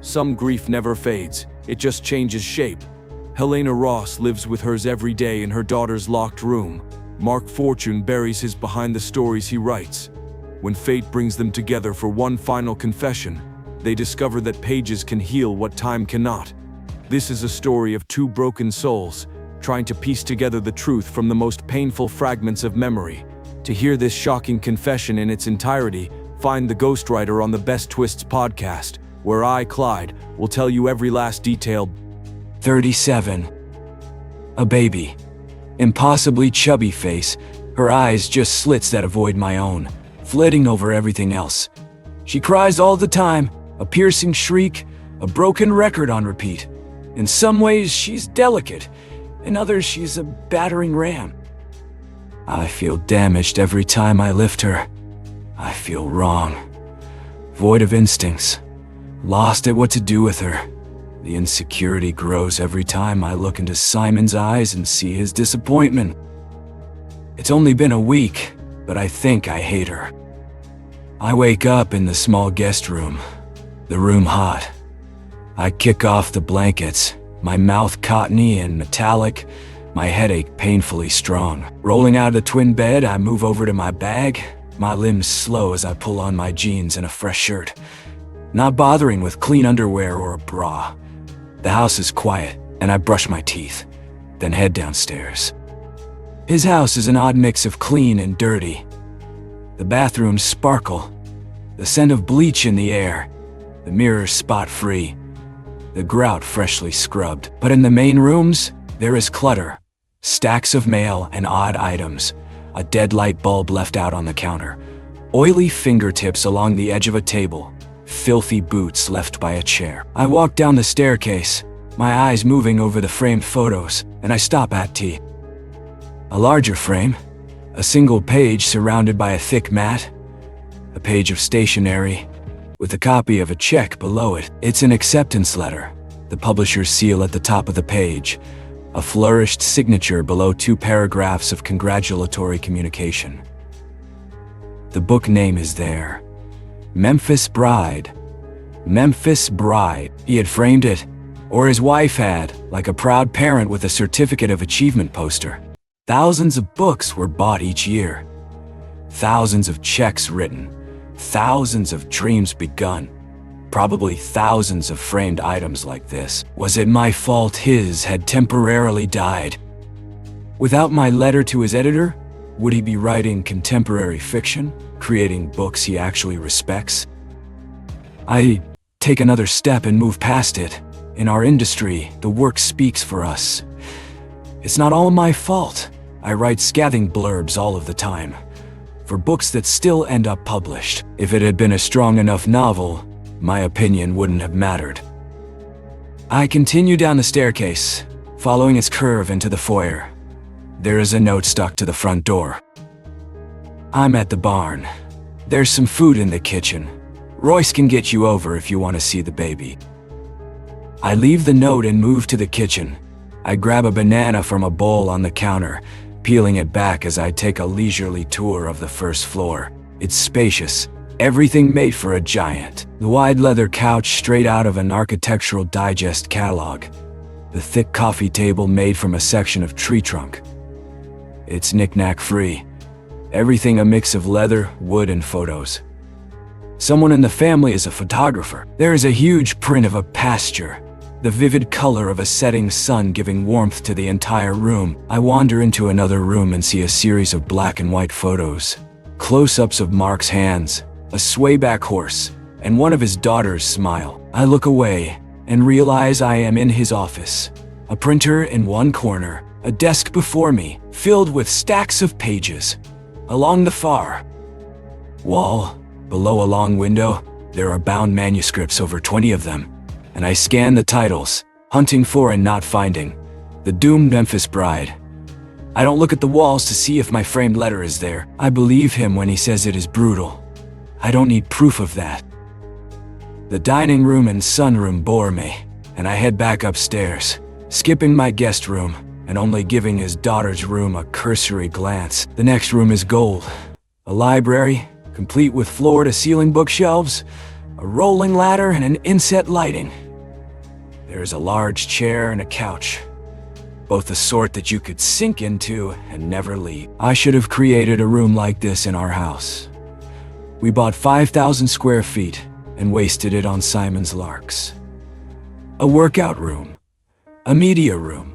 Some grief never fades, it just changes shape. Helena Ross lives with hers every day in her daughter's locked room. Mark Fortune buries his behind the stories he writes. When fate brings them together for one final confession, they discover that pages can heal what time cannot. This is a story of two broken souls, trying to piece together the truth from the most painful fragments of memory. To hear this shocking confession in its entirety, find the Ghostwriter on the Best Twists podcast, where I, Clyde, will tell you every last detail. 37. A baby. Impossibly chubby face, her eyes just slits that avoid my own, flitting over everything else. She cries all the time, a piercing shriek, a broken record on repeat. In some ways, she's delicate. In others, she's a battering ram. I feel damaged every time I lift her. I feel wrong. Void of instincts. Lost at what to do with her. The insecurity grows every time I look into Simon's eyes and see his disappointment. It's only been a week, but I think I hate her. I wake up in the small guest room. The room hot. I kick off the blankets, my mouth cottony and metallic, my headache painfully strong. Rolling out of the twin bed, I move over to my bag, my limbs slow as I pull on my jeans and a fresh shirt. Not bothering with clean underwear or a bra. The house is quiet, and I brush my teeth, then head downstairs. His house is an odd mix of clean and dirty. The bathrooms sparkle, the scent of bleach in the air, the mirrors spot-free, the grout freshly scrubbed. But in the main rooms, there is clutter, stacks of mail and odd items, a dead light bulb left out on the counter, oily fingertips along the edge of a table, filthy boots left by a chair. I walk down the staircase, my eyes moving over the framed photos, and I stop at T. A larger frame, a single page surrounded by a thick mat, a page of stationery, with a copy of a check below it. It's an acceptance letter, the publisher's seal at the top of the page, a flourished signature below 2 paragraphs of congratulatory communication. The book name is there. Memphis Bride. Memphis Bride. He had framed it, or his wife had, like a proud parent with a certificate of achievement poster. Thousands of books were bought each year. Thousands of checks written. Thousands of dreams begun. Probably thousands of framed items like this. Was it my fault his had temporarily died? Without my letter to his editor, would he be writing contemporary fiction, creating books he actually respects? I take another step and move past it. In our industry, the work speaks for us. It's not all my fault. I write scathing blurbs all of the time, for books that still end up published. If it had been a strong enough novel, my opinion wouldn't have mattered. I continue down the staircase, following its curve into the foyer. There is a note stuck to the front door. I'm at the barn. There's some food in the kitchen. Royce can get you over if you want to see the baby. I leave the note and move to the kitchen. I grab a banana from a bowl on the counter, peeling it back as I take a leisurely tour of the first floor. It's spacious, everything made for a giant. The wide leather couch straight out of an Architectural Digest catalog. The thick coffee table made from a section of tree trunk. It's knick-knack free. Everything a mix of leather, wood, and photos. Someone in the family is a photographer. There is a huge print of a pasture, the vivid color of a setting sun giving warmth to the entire room. I wander into another room and see a series of black and white photos. Close-ups of Mark's hands, a swayback horse, and one of his daughters smile. I look away and realize I am in his office. A printer in one corner, a desk before me, filled with stacks of pages. Along the far wall, below a long window, there are bound manuscripts, over 20 of them, and I scan the titles, hunting for and not finding. The Doomed Memphis Bride. I don't look at the walls to see if my framed letter is there. I believe him when he says it is brutal. I don't need proof of that. The dining room and sunroom bore me, and I head back upstairs, skipping my guest room and only giving his daughter's room a cursory glance. The next room is gold. A library, complete with floor-to-ceiling bookshelves, a rolling ladder, and an inset lighting. There is a large chair and a couch, both the sort that you could sink into and never leave. I should have created a room like this in our house. We bought 5,000 square feet and wasted it on Simon's larks. A workout room, a media room,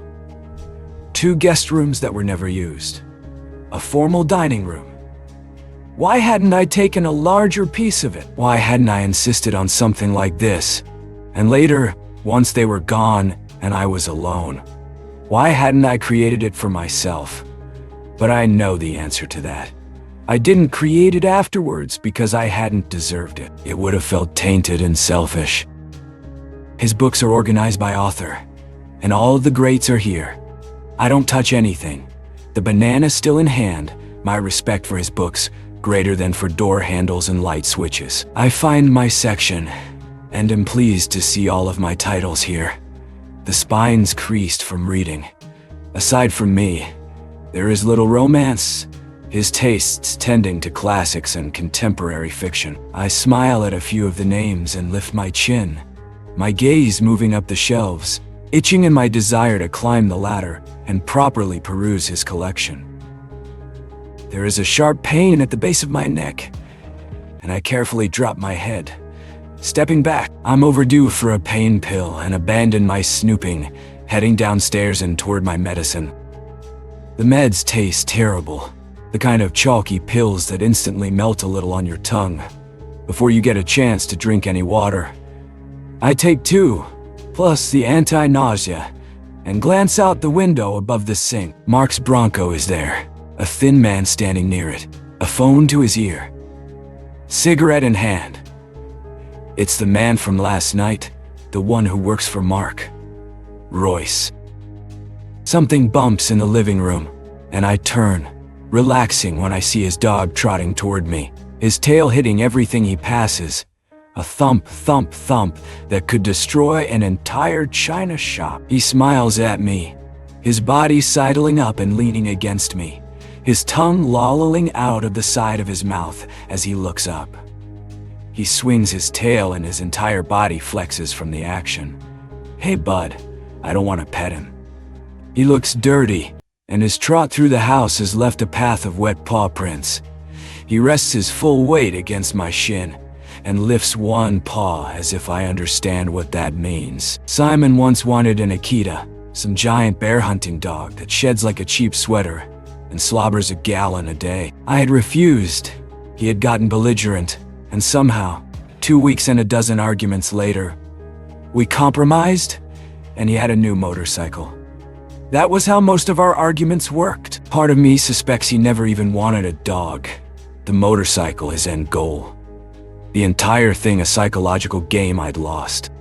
2 guest rooms that were never used, a formal dining room. Why hadn't I taken a larger piece of it? Why hadn't I insisted on something like this? And later, once they were gone and I was alone, why hadn't I created it for myself? But I know the answer to that. I didn't create it afterwards because I hadn't deserved it. It would have felt tainted and selfish. His books are organized by author, and all of the greats are here. I don't touch anything. The banana's still in hand, my respect for his books greater than for door handles and light switches. I find my section, and am pleased to see all of my titles here. The spine's creased from reading. Aside from me, there is little romance, his tastes tending to classics and contemporary fiction. I smile at a few of the names and lift my chin, my gaze moving up the shelves, itching in my desire to climb the ladder and properly peruse his collection. There is a sharp pain at the base of my neck, and I carefully drop my head. Stepping back, I'm overdue for a pain pill and abandon my snooping, heading downstairs and toward my medicine. The meds taste terrible, the kind of chalky pills that instantly melt a little on your tongue before you get a chance to drink any water. I take 2, plus the anti-nausea, and glance out the window above the sink. Mark's Bronco is there, a thin man standing near it, a phone to his ear, cigarette in hand. It's the man from last night, the one who works for Mark, Royce. Something bumps in the living room, and I turn, relaxing when I see his dog trotting toward me, his tail hitting everything he passes. A thump, thump, thump that could destroy an entire china shop. He smiles at me, his body sidling up and leaning against me, his tongue lolling out of the side of his mouth as he looks up. He swings his tail and his entire body flexes from the action. Hey bud, I don't want to pet him. He looks dirty, and his trot through the house has left a path of wet paw prints. He rests his full weight against my shin, and lifts one paw as if I understand what that means. Simon once wanted an Akita, some giant bear hunting dog that sheds like a cheap sweater and slobbers a gallon a day. I had refused. He had gotten belligerent, and somehow, 2 weeks and a dozen arguments later, we compromised, and he had a new motorcycle. That was how most of our arguments worked. Part of me suspects he never even wanted a dog. The motorcycle his end goal. The entire thing a psychological game I'd lost.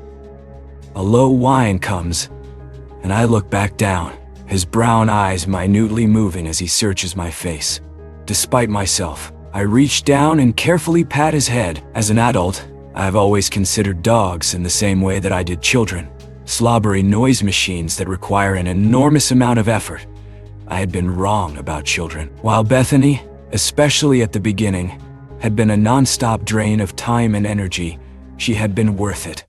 A low whine comes, and I look back down, his brown eyes minutely moving as he searches my face. Despite myself, I reach down and carefully pat his head. As an adult, I've always considered dogs in the same way that I did children. Slobbery noise machines that require an enormous amount of effort. I had been wrong about children. While Bethany, especially at the beginning, had been a non-stop drain of time and energy, she had been worth it.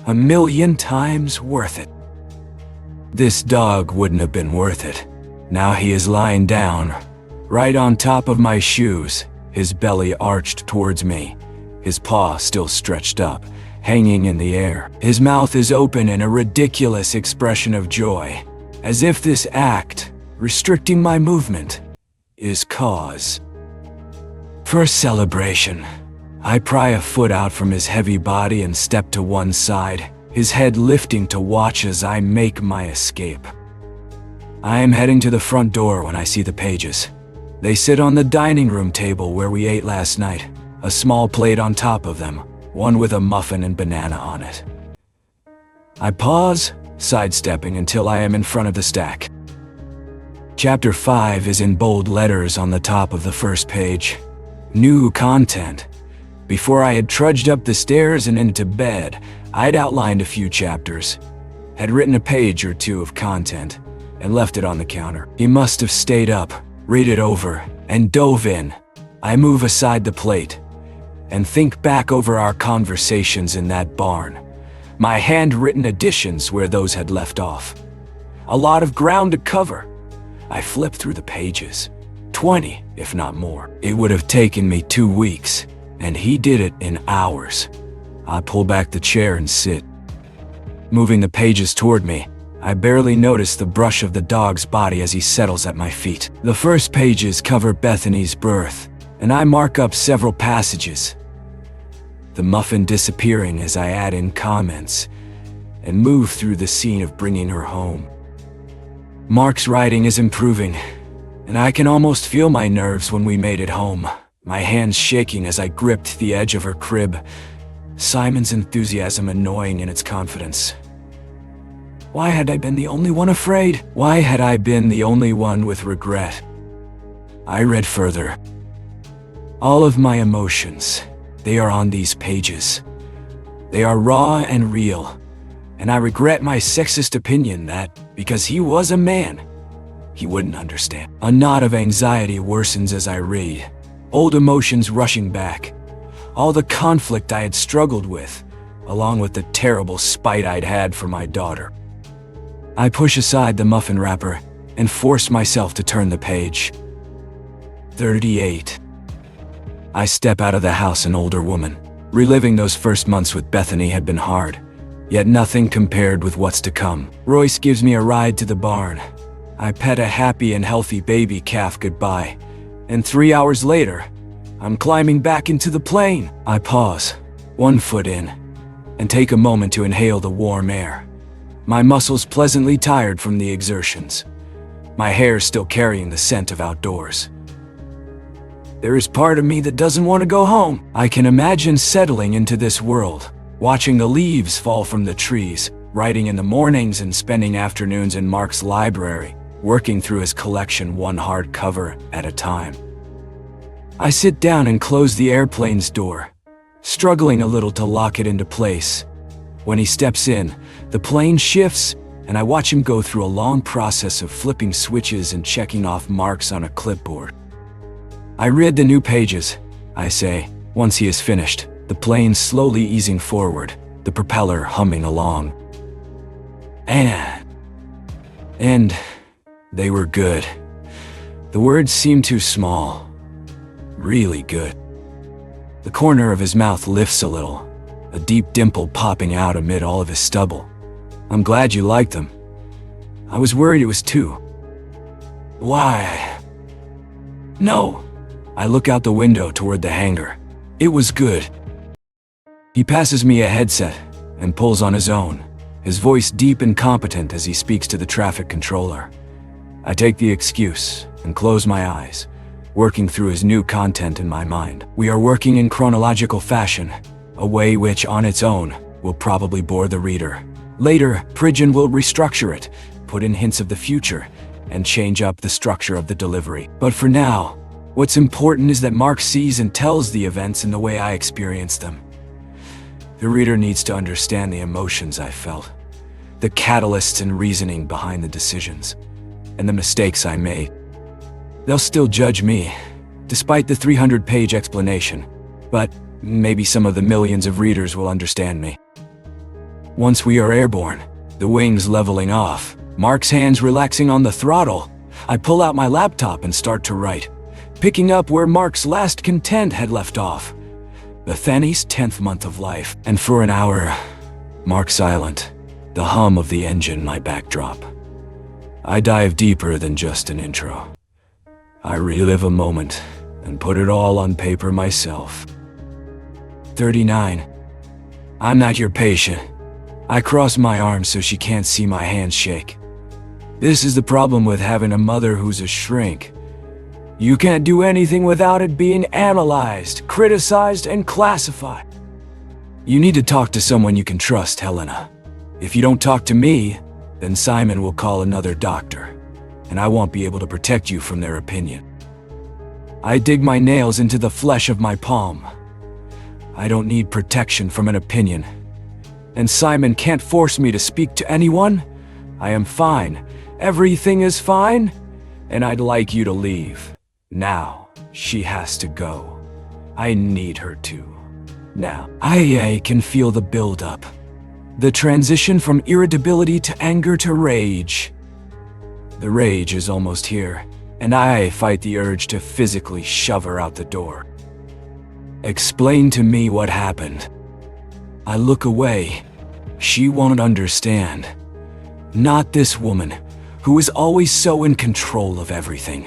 1,000,000 times worth it. This dog wouldn't have been worth it. Now he is lying down, right on top of my shoes, his belly arched towards me, his paw still stretched up, hanging in the air. His mouth is open in a ridiculous expression of joy, as if this act, restricting my movement, is cause for a celebration. I pry a foot out from his heavy body and step to one side, his head lifting to watch as I make my escape. I am heading to the front door when I see the Pages. They sit on the dining room table where we ate last night, a small plate on top of them, one with a muffin and banana on it. I pause, sidestepping until I am in front of the stack. Chapter 5 is in bold letters on the top of the first page. New content. Before I had trudged up the stairs and into bed, I'd outlined a few chapters, had written a page or two of content, and left it on the counter. He must have stayed up, read it over, and dove in. I move aside the plate, and think back over our conversations in that barn. My handwritten additions where those had left off. A lot of ground to cover. I flipped through the pages. 20, if not more. It would have taken me 2 weeks, and he did it in hours. I pull back the chair and sit. Moving the pages toward me, I barely notice the brush of the dog's body as he settles at my feet. The first pages cover Bethany's birth, and I mark up several passages. The muffin disappearing as I add in comments, and move through the scene of bringing her home. Mark's writing is improving, and I can almost feel my nerves when we made it home, my hands shaking as I gripped the edge of her crib, Simon's enthusiasm annoying in its confidence. Why had I been the only one afraid? Why had I been the only one with regret? I read further. All of my emotions, they are on these pages. They are raw and real, and I regret my sexist opinion that, because he was a man, he wouldn't understand. A knot of anxiety worsens as I read, old emotions rushing back, all the conflict I had struggled with, along with the terrible spite I'd had for my daughter. I push aside the muffin wrapper and force myself to turn the page. 38. I step out of the house an older woman. Reliving those first months with Bethany had been hard, yet nothing compared with what's to come. Royce gives me a ride to the barn. I pet a happy and healthy baby calf goodbye, and 3 hours later, I'm climbing back into the plane. I pause, 1 foot in, and take a moment to inhale the warm air. My muscles pleasantly tired from the exertions. My hair still carrying the scent of outdoors. There is part of me that doesn't want to go home. I can imagine settling into this world, watching the leaves fall from the trees, writing in the mornings and spending afternoons in Mark's library, working through his collection one hardcover at a time. I sit down and close the airplane's door, struggling a little to lock it into place. When he steps in, the plane shifts, and I watch him go through a long process of flipping switches and checking off marks on a clipboard. I read the new pages, I say, once he is finished, the plane slowly easing forward, the propeller humming along. And they were good. The words seemed too small. Really good. The corner of his mouth lifts a little, a deep dimple popping out amid all of his stubble. I'm glad you liked them. I was worried it was too. Why? No. I look out the window toward the hangar. It was good. He passes me a headset and pulls on his own, his voice deep and competent as he speaks to the traffic controller. I take the excuse and close my eyes, working through his new content in my mind. We are working in chronological fashion, a way which on its own will probably bore the reader. Later, Pridgeon will restructure it, put in hints of the future, and change up the structure of the delivery. But for now, what's important is that Mark sees and tells the events in the way I experienced them. The reader needs to understand the emotions I felt, the catalysts and reasoning behind the decisions, and the mistakes I made. They'll still judge me, despite the 300-page explanation, but maybe some of the millions of readers will understand me. Once we are airborne, the wings leveling off, Mark's hands relaxing on the throttle, I pull out my laptop and start to write, picking up where Mark's last content had left off. Bethany's 10th month of life. And for an hour, Mark silent, the hum of the engine my backdrop. I dive deeper than just an intro. I relive a moment and put it all on paper myself. 39. I'm not your patient. I cross my arms so she can't see my hands shake. This is the problem with having a mother who's a shrink. You can't do anything without it being analyzed, criticized, and classified. You need to talk to someone you can trust, Helena. If you don't talk to me, then Simon will call another doctor, and I won't be able to protect you from their opinion. I dig my nails into the flesh of my palm. I don't need protection from an opinion. And Simon can't force me to speak to anyone. I am fine. Everything is fine. And I'd like you to leave. Now, she has to go. I need her to. Now, I can feel the buildup. The transition from irritability to anger to rage. The rage is almost here, and I fight the urge to physically shove her out the door. Explain to me what happened. I look away. She won't understand. Not this woman, who is always so in control of everything.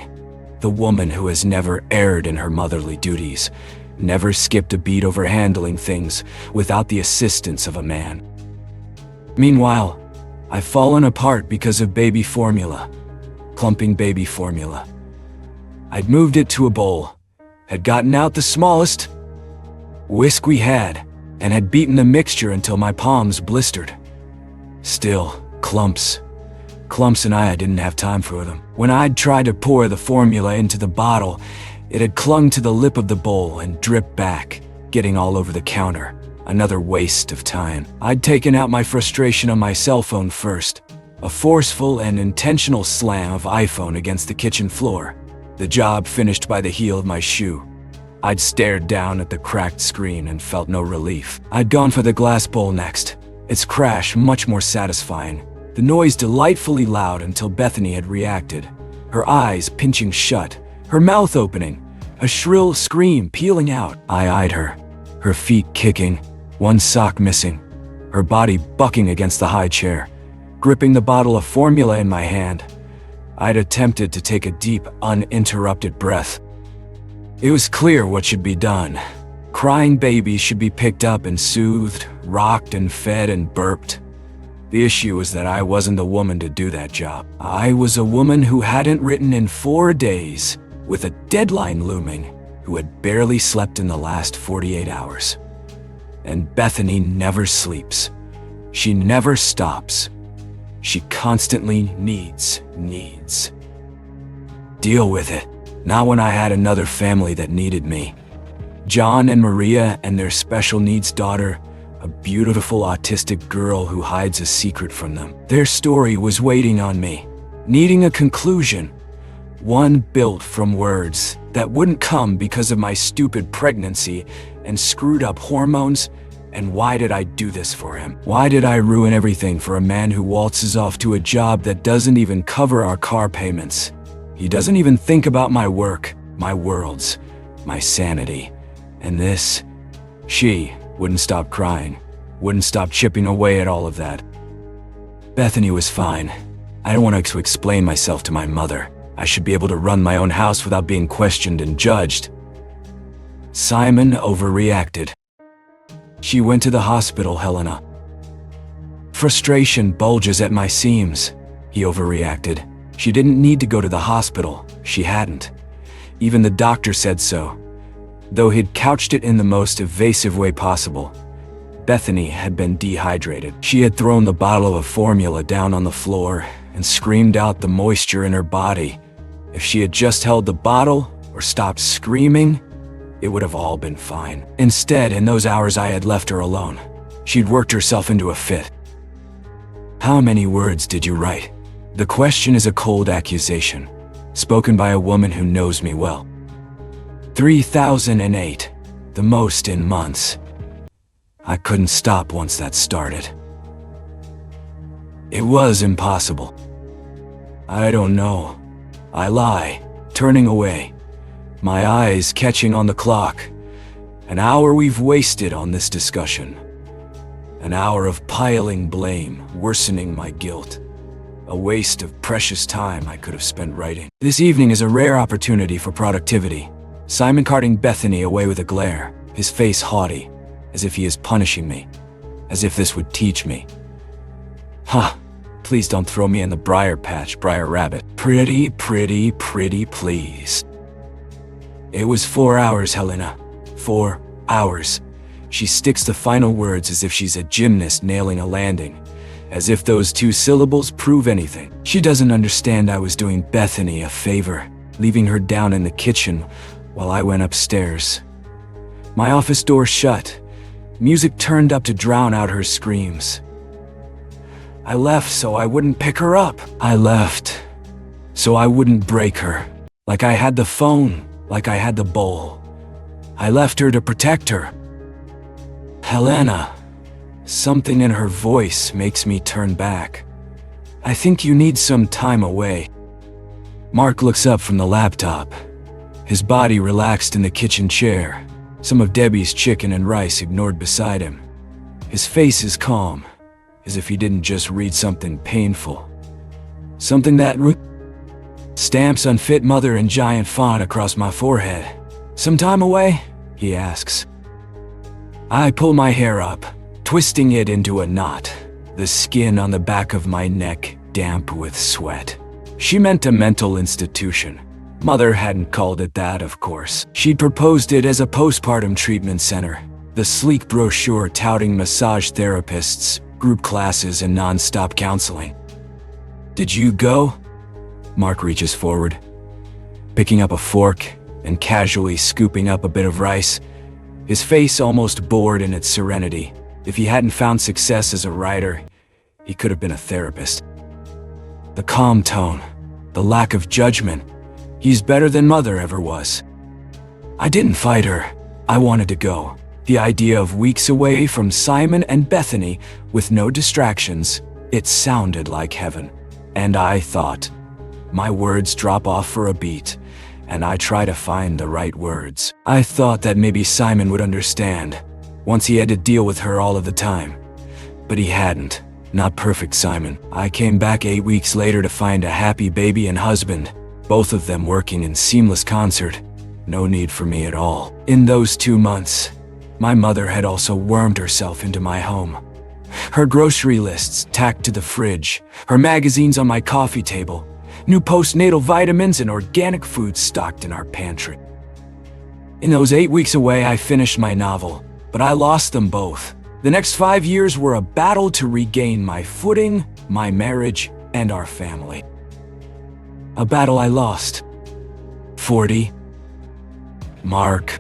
The woman who has never erred in her motherly duties, never skipped a beat over handling things without the assistance of a man. Meanwhile, I've fallen apart because of baby formula. Clumping baby formula. I'd moved it to a bowl, had gotten out the smallest whisk we had, and had beaten the mixture until my palms blistered. Still, clumps. Clumps and I didn't have time for them. When I'd tried to pour the formula into the bottle, it had clung to the lip of the bowl and dripped back, getting all over the counter. Another waste of time. I'd taken out my frustration on my cell phone first. A forceful and intentional slam of iPhone against the kitchen floor. The job finished by the heel of my shoe. I'd stared down at the cracked screen and felt no relief. I'd gone for the glass bowl next. Its crash much more satisfying. The noise delightfully loud until Bethany had reacted. Her eyes pinching shut, her mouth opening, a shrill scream pealing out. I eyed her, her feet kicking, one sock missing, her body bucking against the high chair, gripping the bottle of formula in my hand. I'd attempted to take a deep, uninterrupted breath. It was clear what should be done. Crying babies should be picked up and soothed, rocked and fed and burped. The issue was that I wasn't the woman to do that job. I was a woman who hadn't written in 4 days, with a deadline looming, who had barely slept in the last 48 hours. And Bethany never sleeps. She never stops. She constantly needs. Deal with it. Not when I had another family that needed me. John and Maria and their special needs daughter, a beautiful autistic girl who hides a secret from them. Their story was waiting on me, needing a conclusion. One built from words that wouldn't come because of my stupid pregnancy and screwed up hormones. And why did I do this for him? Why did I ruin everything for a man who waltzes off to a job that doesn't even cover our car payments? He doesn't even think about my work, my worlds, my sanity. And this, she wouldn't stop crying, wouldn't stop chipping away at all of that. Bethany was fine. I don't want to explain myself to my mother. I should be able to run my own house without being questioned and judged. Simon overreacted. She went to the hospital, Helena. Frustration bulges at my seams. He overreacted. She didn't need to go to the hospital. She hadn't. Even the doctor said so. Though he'd couched it in the most evasive way possible. Bethany had been dehydrated. She had thrown the bottle of formula down on the floor and screamed out the moisture in her body. If she had just held the bottle or stopped screaming, it would have all been fine. Instead, in those hours I had left her alone. She'd worked herself into a fit. How many words did you write? The question is a cold accusation, spoken by a woman who knows me well. 3,008, the most in months. I couldn't stop once that started. It was impossible. I don't know. I lie, turning away, my eyes catching on the clock. An hour we've wasted on this discussion. An hour of piling blame, worsening my guilt. A waste of precious time I could have spent writing. This evening is a rare opportunity for productivity. Simon carting Bethany away with a glare, his face haughty, as if he is punishing me, as if this would teach me. Please don't throw me in the briar patch, Briar Rabbit. Pretty, please. It was 4 hours, Helena. 4 hours. She sticks the final words as if she's a gymnast nailing a landing. As if those 2 syllables prove anything. She doesn't understand I was doing Bethany a favor, leaving her down in the kitchen while I went upstairs. My office door shut, music turned up to drown out her screams. I left so I wouldn't pick her up. I left so I wouldn't break her. Like I had the phone, like I had the bowl. I left her to protect her. Helena. Something in her voice makes me turn back. I think you need some time away. Mark looks up from the laptop. His body relaxed in the kitchen chair, some of Debbie's chicken and rice ignored beside him. His face is calm, as if he didn't just read something painful. Something that stamps unfit mother in giant font across my forehead. Some time away? He asks. I pull my hair up, twisting it into a knot, the skin on the back of my neck damp with sweat. She meant a mental institution. Mother hadn't called it that, of course. She'd proposed it as a postpartum treatment center, the sleek brochure touting massage therapists, group classes, and non-stop counseling. Did you go? Mark reaches forward, picking up a fork and casually scooping up a bit of rice, his face almost bored in its serenity. If he hadn't found success as a writer, he could have been a therapist. The calm tone, the lack of judgment. He's better than Mother ever was. I didn't fight her. I wanted to go. The idea of weeks away from Simon and Bethany with no distractions, it sounded like heaven. And I thought, my words drop off for a beat, and I try to find the right words. I thought that maybe Simon would understand, once he had to deal with her all of the time. But he hadn't. Not perfect Simon. I came back 8 weeks later to find a happy baby and husband, both of them working in seamless concert. No need for me at all. In those 2 months, my mother had also wormed herself into my home. Her grocery lists tacked to the fridge, her magazines on my coffee table, new postnatal vitamins and organic foods stocked in our pantry. In those 8 weeks away, I finished my novel, but I lost them both. The next 5 years were a battle to regain my footing, my marriage, and our family. A battle I lost. 40. Mark.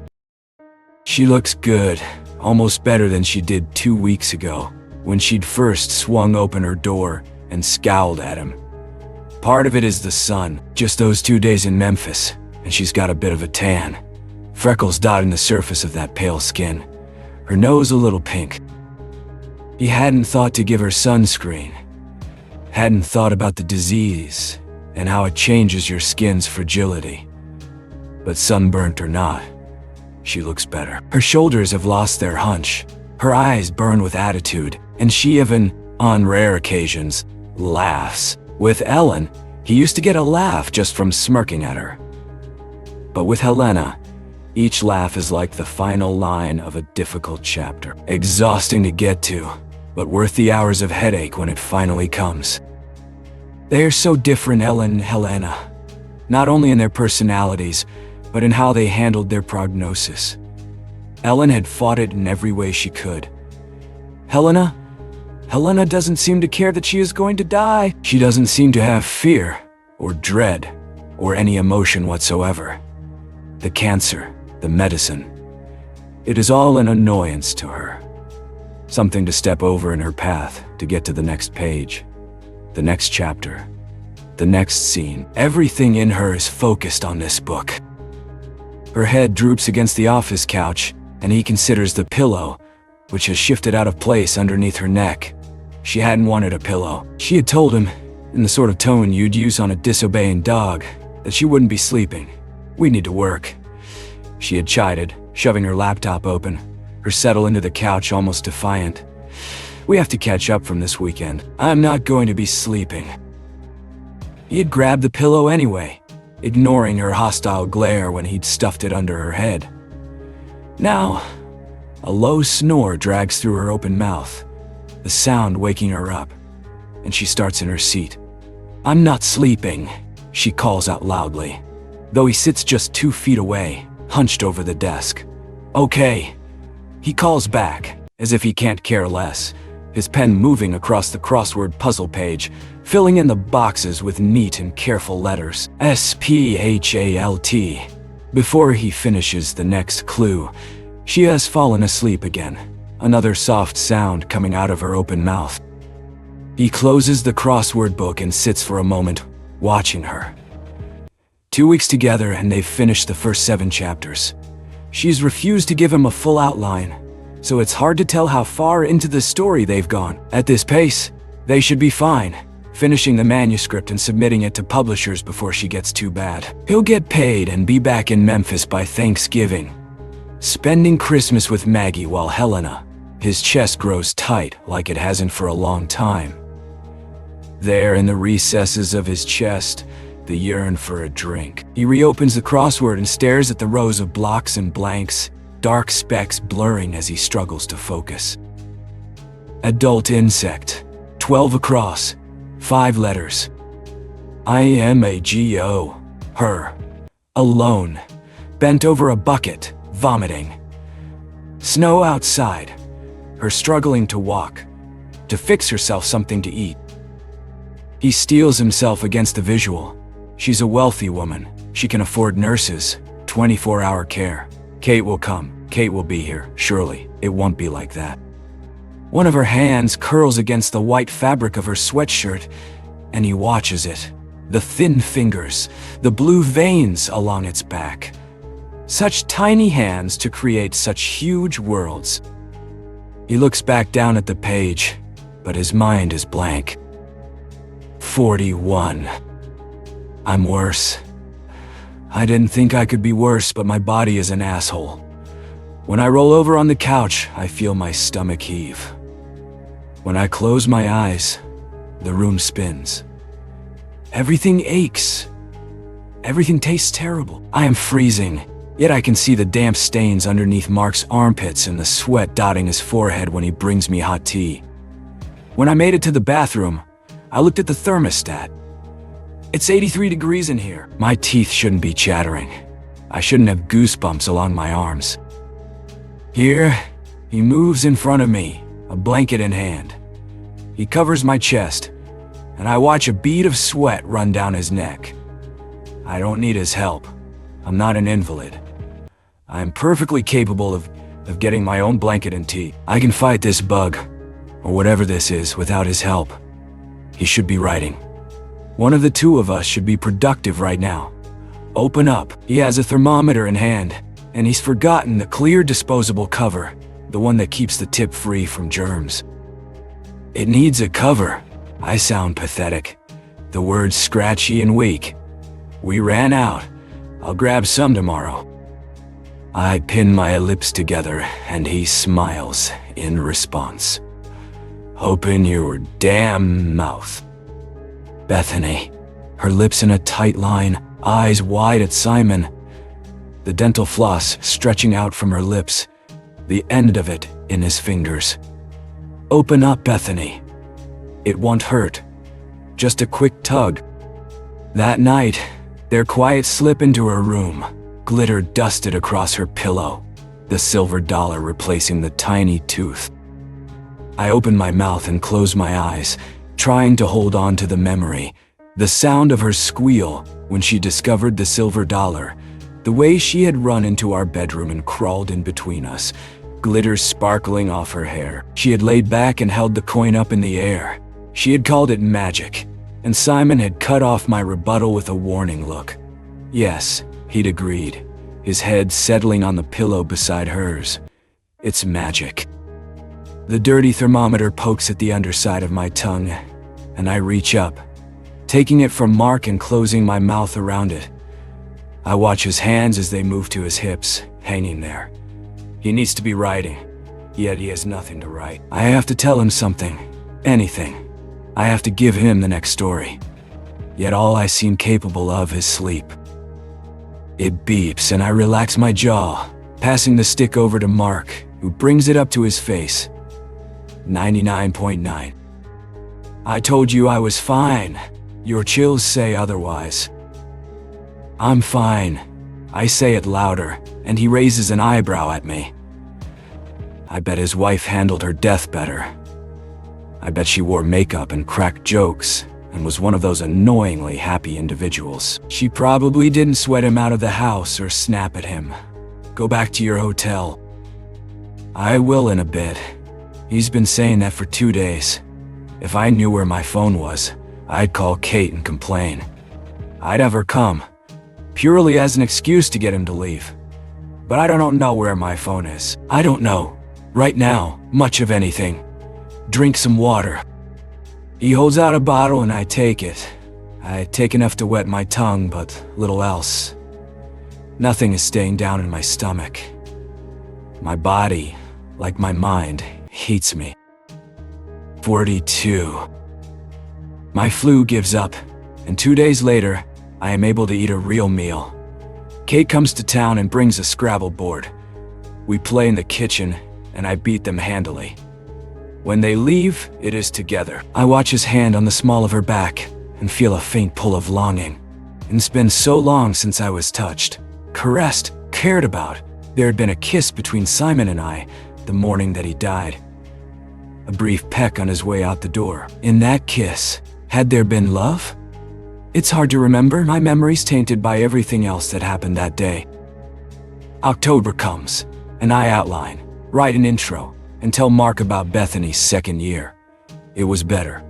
She looks good, almost better than she did 2 weeks ago, when she'd first swung open her door and scowled at him. Part of it is the sun, just those 2 days in Memphis, and she's got a bit of a tan. Freckles dotting the surface of that pale skin, her nose a little pink. He hadn't thought to give her sunscreen, hadn't thought about the disease and how it changes your skin's fragility. But sunburnt or not, she looks better. Her shoulders have lost their hunch, her eyes burn with attitude, and she even, on rare occasions, laughs. With Ellen, he used to get a laugh just from smirking at her. But with Helena, each laugh is like the final line of a difficult chapter. Exhausting to get to, but worth the hours of headache when it finally comes. They are so different, Ellen and Helena, not only in their personalities, but in how they handled their prognosis. Ellen had fought it in every way she could. Helena doesn't seem to care that she is going to die. She doesn't seem to have fear, or dread, or any emotion whatsoever. The cancer, the medicine, it is all an annoyance to her. Something to step over in her path to get to the next page, the next chapter, the next scene. Everything in her is focused on this book. Her head droops against the office couch, and he considers the pillow, which has shifted out of place underneath her neck. She hadn't wanted a pillow. She had told him, in the sort of tone you'd use on a disobeying dog, that she wouldn't be sleeping. We need to work. She had chided, shoving her laptop open, her settle into the couch almost defiant. We have to catch up from this weekend. I'm not going to be sleeping. He had grabbed the pillow anyway, ignoring her hostile glare when he'd stuffed it under her head. Now, a low snore drags through her open mouth, the sound waking her up, and she starts in her seat. I'm not sleeping, she calls out loudly, though he sits just 2 feet away, hunched over the desk. Okay, he calls back, as if he can't care less, his pen moving across the crossword puzzle page, filling in the boxes with neat and careful letters. SPHALT. Before he finishes the next clue, she has fallen asleep again, another soft sound coming out of her open mouth. He closes the crossword book and sits for a moment, watching her. 2 weeks together and they've finished the first 7 chapters. She's refused to give him a full outline, so it's hard to tell how far into the story they've gone. At this pace, they should be fine, finishing the manuscript and submitting it to publishers before she gets too bad. He'll get paid and be back in Memphis by Thanksgiving, spending Christmas with Maggie while Helena. His chest grows tight like it hasn't for a long time. There in the recesses of his chest, the yearn for a drink. He reopens the crossword and stares at the rows of blocks and blanks, dark specks blurring as he struggles to focus. Adult insect, 12 across, 5 letters. IMAGO, her, alone, bent over a bucket, vomiting. Snow outside, her struggling to walk, to fix herself something to eat. He steels himself against the visual. She's a wealthy woman. She can afford nurses, 24-hour care. Kate will come. Kate will be here. Surely, it won't be like that. One of her hands curls against the white fabric of her sweatshirt, and he watches it. The thin fingers, the blue veins along its back. Such tiny hands to create such huge worlds. He looks back down at the page, but his mind is blank. 41. I'm worse. I didn't think I could be worse, but my body is an asshole. When I roll over on the couch, I feel my stomach heave. When I close my eyes, the room spins. Everything aches. Everything tastes terrible. I am freezing, yet I can see the damp stains underneath Mark's armpits and the sweat dotting his forehead when he brings me hot tea. When I made it to the bathroom, I looked at the thermostat. It's 83 degrees in here. My teeth shouldn't be chattering. I shouldn't have goosebumps along my arms. Here, he moves in front of me, a blanket in hand. He covers my chest, and I watch a bead of sweat run down his neck. I don't need his help. I'm not an invalid. I am perfectly capable of getting my own blanket and tea. I can fight this bug, or whatever this is, without his help. He should be writing. One of the two of us should be productive right now. Open up. He has a thermometer in hand, and he's forgotten the clear disposable cover, the one that keeps the tip free from germs. It needs a cover. I sound pathetic. The word's scratchy and weak. We ran out. I'll grab some tomorrow. I pin my lips together, and he smiles in response. Open your damn mouth. Bethany, her lips in a tight line, eyes wide at Simon. The dental floss stretching out from her lips, the end of it in his fingers. Open up, Bethany. It won't hurt. Just a quick tug. That night, their quiet slip into her room, glitter dusted across her pillow, the silver dollar replacing the tiny tooth. I open my mouth and close my eyes, trying to hold on to the memory, the sound of her squeal when she discovered the silver dollar, the way she had run into our bedroom and crawled in between us, glitter sparkling off her hair. She had laid back and held the coin up in the air. She had called it magic, and Simon had cut off my rebuttal with a warning look. Yes, he'd agreed, his head settling on the pillow beside hers. It's magic. The dirty thermometer pokes at the underside of my tongue, and I reach up, taking it from Mark and closing my mouth around it. I watch his hands as they move to his hips, hanging there. He needs to be writing, yet he has nothing to write. I have to tell him something, anything. I have to give him the next story. Yet all I seem capable of is sleep. It beeps and I relax my jaw, passing the stick over to Mark, who brings it up to his face. 99.9. I told you I was fine. Your chills say otherwise. I'm fine. I say it louder, and he raises an eyebrow at me. I bet his wife handled her death better. I bet she wore makeup and cracked jokes, and was one of those annoyingly happy individuals. She probably didn't sweat him out of the house or snap at him. Go back to your hotel. I will in a bit. He's been saying that for 2 days. If I knew where my phone was, I'd call Kate and complain. I'd have her come, purely as an excuse to get him to leave. but I don't know where my phone is. I don't know, right now, much of anything. Drink some water. He holds out a bottle and I take it. I take enough to wet my tongue, but little else. Nothing is staying down in my stomach. My body, like my mind, hates me. 42. My flu gives up, and 2 days later, I am able to eat a real meal. Kate comes to town and brings a Scrabble board. We play in the kitchen, and I beat them handily. When they leave, it is together. I watch his hand on the small of her back and feel a faint pull of longing. It's been so long since I was touched, caressed, cared about. There had been a kiss between Simon and I the morning that he died. A brief peck on his way out the door. In that kiss, had there been love? It's hard to remember, my memory's tainted by everything else that happened that day. October comes, and I outline, write an intro, and tell Mark about Bethany's second year. It was better.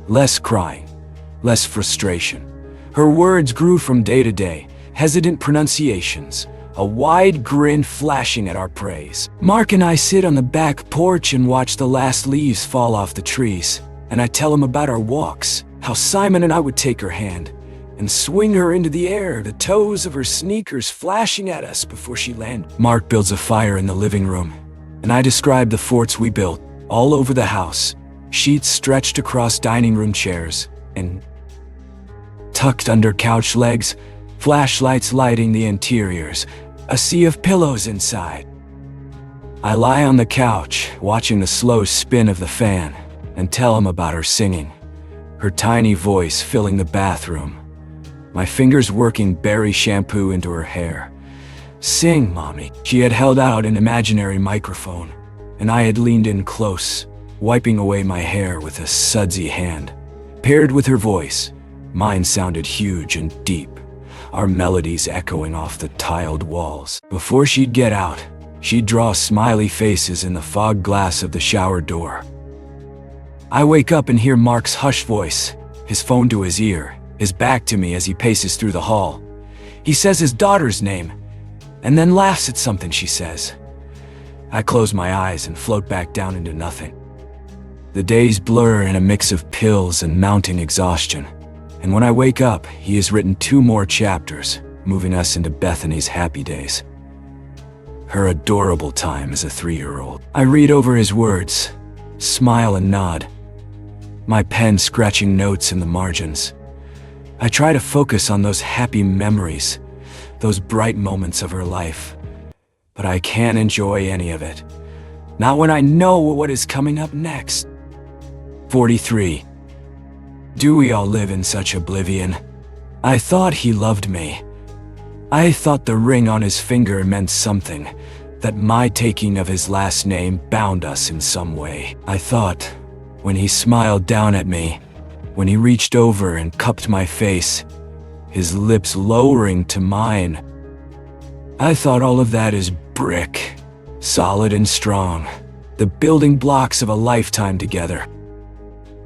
Less crying, less frustration. Her words grew from day to day, hesitant pronunciations, a wide grin flashing at our praise. Mark and I sit on the back porch and watch the last leaves fall off the trees, and I tell him about our walks, how Simon and I would take her hand and swing her into the air, the toes of her sneakers flashing at us before she landed. Mark builds a fire in the living room, and I describe the forts we built all over the house, sheets stretched across dining room chairs, and tucked under couch legs, flashlights lighting the interiors, a sea of pillows inside. I lie on the couch, watching the slow spin of the fan, and tell him about her singing, her tiny voice filling the bathroom, my fingers working berry shampoo into her hair. Sing, Mommy. She had held out an imaginary microphone, and I had leaned in close, wiping away my hair with a sudsy hand. Paired with her voice, mine sounded huge and deep, our melodies echoing off the tiled walls. Before she'd get out, she'd draw smiley faces in the fog glass of the shower door. I wake up and hear Mark's hushed voice, his phone to his ear, his back to me as he paces through the hall. He says his daughter's name, and then laughs at something she says. I close my eyes and float back down into nothing. The days blur in a mix of pills and mounting exhaustion, and when I wake up, he has written 2 more chapters, moving us into Bethany's happy days. Her adorable time as a 3-year-old. I read over his words, smile and nod, my pen scratching notes in the margins. I try to focus on those happy memories, those bright moments of her life, but I can't enjoy any of it. Not when I know what is coming up next. 43. Do we all live in such oblivion? I thought he loved me. I thought the ring on his finger meant something, that my taking of his last name bound us in some way. I thought, when he smiled down at me, when he reached over and cupped my face, his lips lowering to mine, I thought all of that is brick, solid and strong, the building blocks of a lifetime together.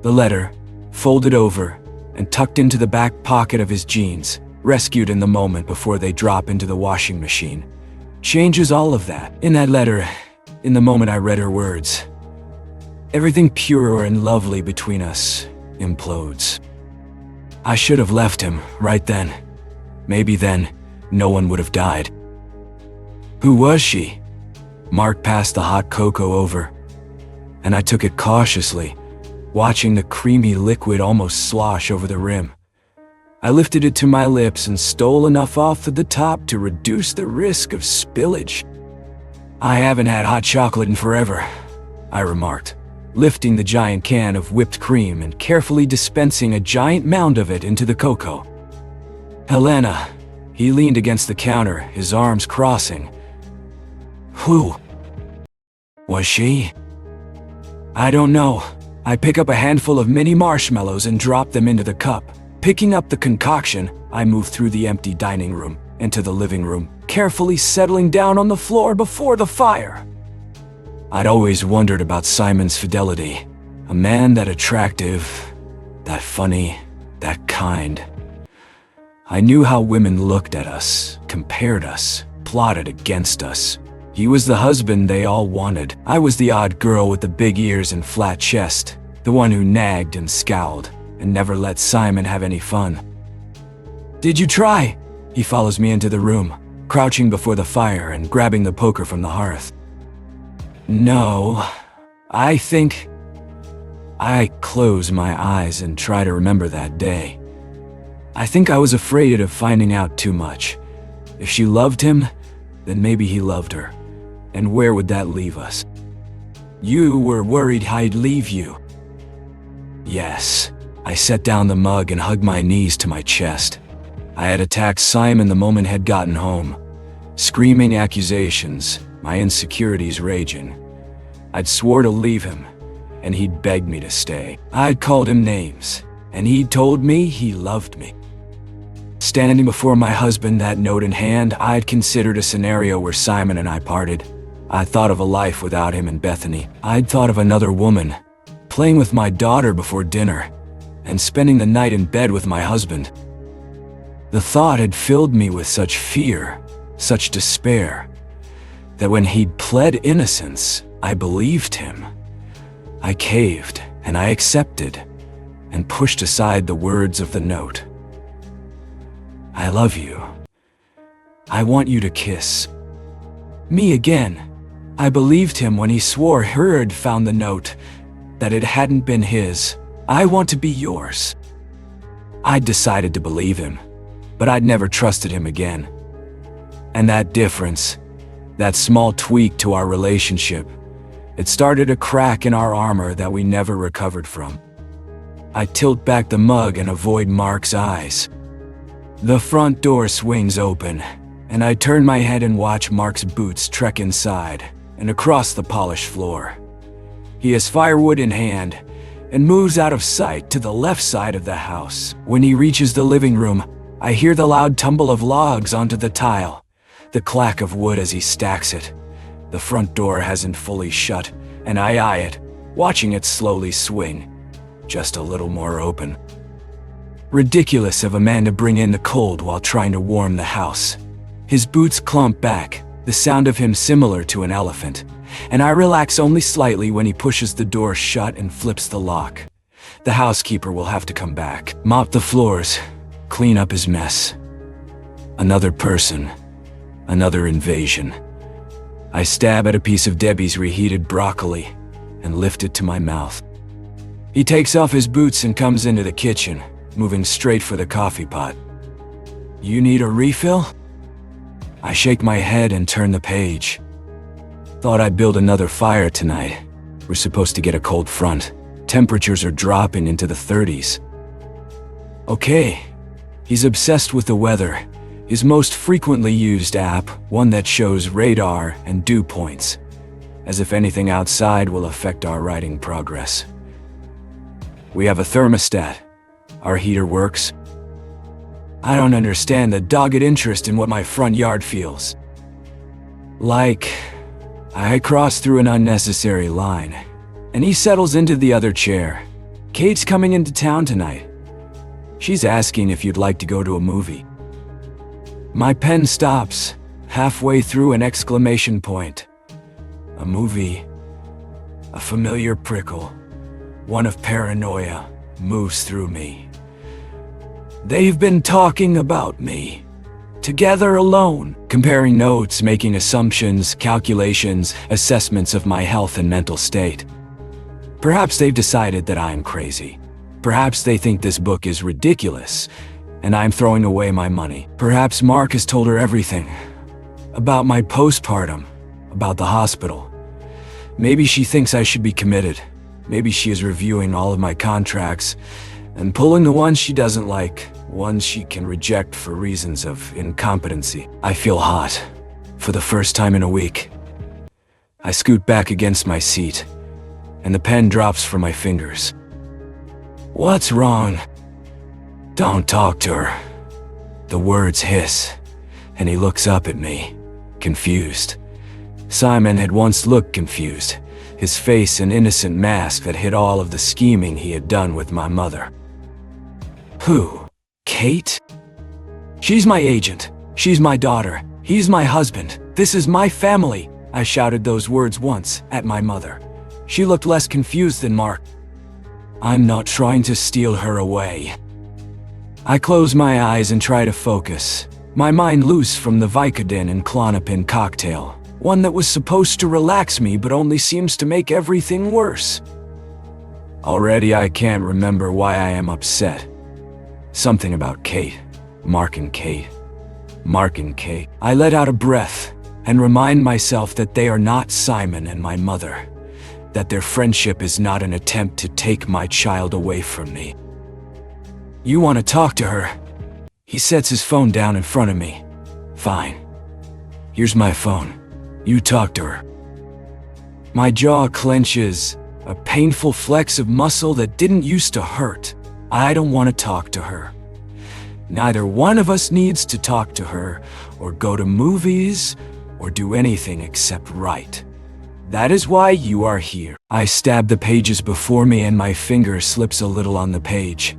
The letter, folded over and tucked into the back pocket of his jeans, rescued in the moment before they drop into the washing machine, changes all of that. In that letter, in the moment I read her words, everything pure and lovely between us implodes. I should have left him right then. Maybe then, no one would have died. Who was she? Mark passed the hot cocoa over, and I took it cautiously, watching the creamy liquid almost slosh over the rim. I lifted it to my lips and stole enough off at the top to reduce the risk of spillage. I haven't had hot chocolate in forever, I remarked, lifting the giant can of whipped cream and carefully dispensing a giant mound of it into the cocoa. Helena. He leaned against the counter, his arms crossing. Who was she? I don't know. I pick up a handful of mini marshmallows and drop them into the cup. Picking up the concoction, I move through the empty dining room, into the living room, carefully settling down on the floor before the fire. I'd always wondered about Simon's fidelity. A man that attractive, that funny, that kind. I knew how women looked at us, compared us, plotted against us. He was the husband they all wanted. I was the odd girl with the big ears and flat chest, the one who nagged and scowled and never let Simon have any fun. "Did you try?" He follows me into the room, crouching before the fire and grabbing the poker from the hearth. "No, I think..." I close my eyes and try to remember that day. I think I was afraid of finding out too much. If she loved him, then maybe he loved her. And where would that leave us? "You were worried I'd leave you." Yes. I set down the mug and hugged my knees to my chest. I had attacked Simon the moment he'd gotten home. Screaming accusations, my insecurities raging. I'd swore to leave him, and he'd begged me to stay. I'd called him names, and he'd told me he loved me. Standing before my husband, that note in hand, I'd considered a scenario where Simon and I parted. I thought of a life without him and Bethany. I'd thought of another woman, playing with my daughter before dinner, and spending the night in bed with my husband. The thought had filled me with such fear, such despair, that when he'd pled innocence, I believed him. I caved, and I accepted, and pushed aside the words of the note. "I love you. I want you to kiss me again." I believed him when he swore Heard found the note, that it hadn't been his. "I want to be yours." I'd decided to believe him, but I'd never trusted him again. And that difference, that small tweak to our relationship, it started a crack in our armor that we never recovered from. I tilt back the mug and avoid Mark's eyes. The front door swings open, and I turn my head and watch Mark's boots trek inside and across the polished floor. He has firewood in hand and moves out of sight to the left side of the house. When he reaches the living room, I hear the loud tumble of logs onto the tile, the clack of wood as he stacks it. The front door hasn't fully shut, and I eye it, watching it slowly swing, just a little more open. Ridiculous of a man to bring in the cold while trying to warm the house. His boots clump back, the sound of him similar to an elephant, and I relax only slightly when he pushes the door shut and flips the lock. The housekeeper will have to come back, mop the floors, clean up his mess. Another person, another invasion. I stab at a piece of Debbie's reheated broccoli and lift it to my mouth. He takes off his boots and comes into the kitchen, moving straight for the coffee pot. "You need a refill?" I shake my head and turn the page. Thought I'd build another fire tonight. We're supposed to get a cold front. Temperatures are dropping into the 30s. Okay. He's obsessed with the weather. His most frequently used app, one that shows radar and dew points, as if anything outside will affect our writing progress. We have a thermostat. Our heater works. I don't understand the dogged interest in what my front yard feels. Like, I cross through an unnecessary line, and he settles into the other chair. "Kate's coming into town tonight. She's asking if you'd like to go to a movie." My pen stops, halfway through an exclamation point. A movie. A familiar prickle, one of paranoia, moves through me. They've been talking about me. Together alone, comparing notes, making assumptions, calculations, assessments of my health and mental state. Perhaps they've decided that I'm crazy. Perhaps they think this book is ridiculous, and I'm throwing away my money. Perhaps Mark has told her everything. About my postpartum, about the hospital. Maybe she thinks I should be committed. Maybe she is reviewing all of my contracts and pulling the ones she doesn't like, ones she can reject for reasons of incompetency. I feel hot, for the first time in a week. I scoot back against my seat, and the pen drops from my fingers. What's wrong? Don't talk to her. The words hiss, and he looks up at me, confused. Simon had once looked confused, his face an innocent mask that hid all of the scheming he had done with my mother. Who? Kate? She's my agent. She's my daughter. He's my husband. This is my family. I shouted those words once at my mother. She looked less confused than Mark. I'm not trying to steal her away. I close my eyes and try to focus, my mind loose from the Vicodin and Klonopin cocktail, one that was supposed to relax me but only seems to make everything worse. Already I can't remember why I am upset. Something about Kate. Mark and Kate. Mark and Kate. I let out a breath and remind myself that they are not Simon and my mother, that their friendship is not an attempt to take my child away from me. You want to talk to her? He sets his phone down in front of me. Fine. Here's my phone. You talk to her. My jaw clenches, a painful flex of muscle that didn't used to hurt. I don't want to talk to her. Neither one of us needs to talk to her, or go to movies, or do anything except write. That is why you are here. I stab the pages before me and my finger slips a little on the page.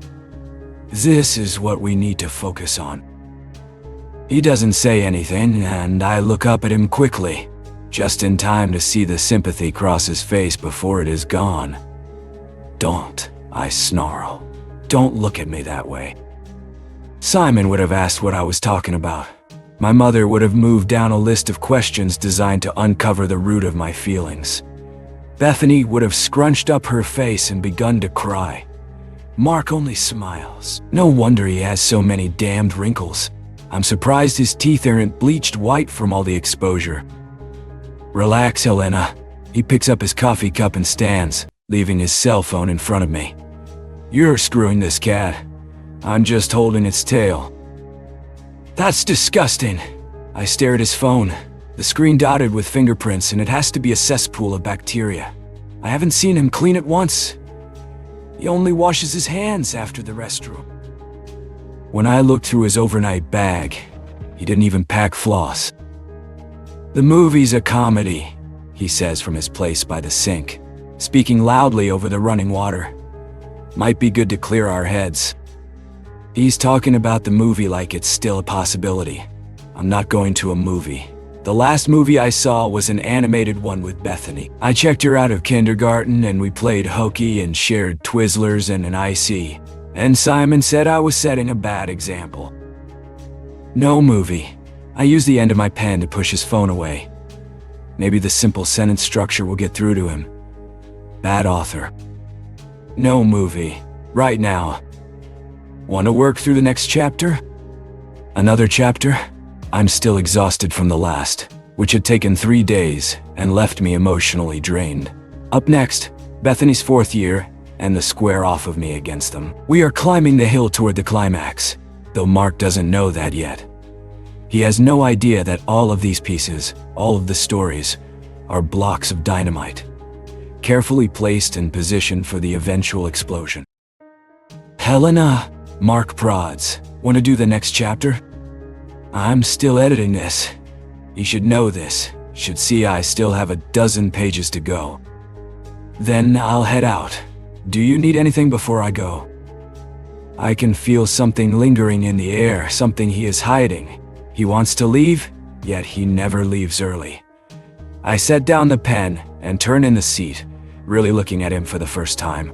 This is what we need to focus on. He doesn't say anything, and I look up at him quickly, just in time to see the sympathy cross his face before it is gone. Don't, I snarl. Don't look at me that way. Simon would have asked what I was talking about. My mother would have moved down a list of questions designed to uncover the root of my feelings. Bethany would have scrunched up her face and begun to cry. Mark only smiles. No wonder he has so many damned wrinkles. I'm surprised his teeth aren't bleached white from all the exposure. Relax, Helena. He picks up his coffee cup and stands, leaving his cell phone in front of me. You're screwing this cat. I'm just holding its tail. That's disgusting. I stare at his phone, the screen dotted with fingerprints, and it has to be a cesspool of bacteria. I haven't seen him clean it once. He only washes his hands after the restroom. When I looked through his overnight bag, he didn't even pack floss. The movie's a comedy, he says from his place by the sink, speaking loudly over the running water. Might be good to clear our heads. He's talking about the movie like it's still a possibility. I'm not going to a movie. The last movie I saw was an animated one with Bethany. I checked her out of kindergarten and we played hooky and shared Twizzlers and an icy. And Simon said I was setting a bad example. No movie. I use the end of my pen to push his phone away. Maybe the simple sentence structure will get through to him. Bad author. No movie. Right now. Want to work through the next chapter? Another chapter? I'm still exhausted from the last, which had taken 3 days and left me emotionally drained. Up next, Bethany's 4th year and the square off of me against them. We are climbing the hill toward the climax, though Mark doesn't know that yet. He has no idea that all of these pieces, all of the stories, are blocks of dynamite, carefully placed and positioned for the eventual explosion. Helena, Mark prods. Want to do the next chapter? I'm still editing this. You should know this. Should see I still have a dozen pages to go. Then I'll head out. Do you need anything before I go? I can feel something lingering in the air, something he is hiding. He wants to leave, yet he never leaves early. I set down the pen and turn in the seat, really looking at him for the first time.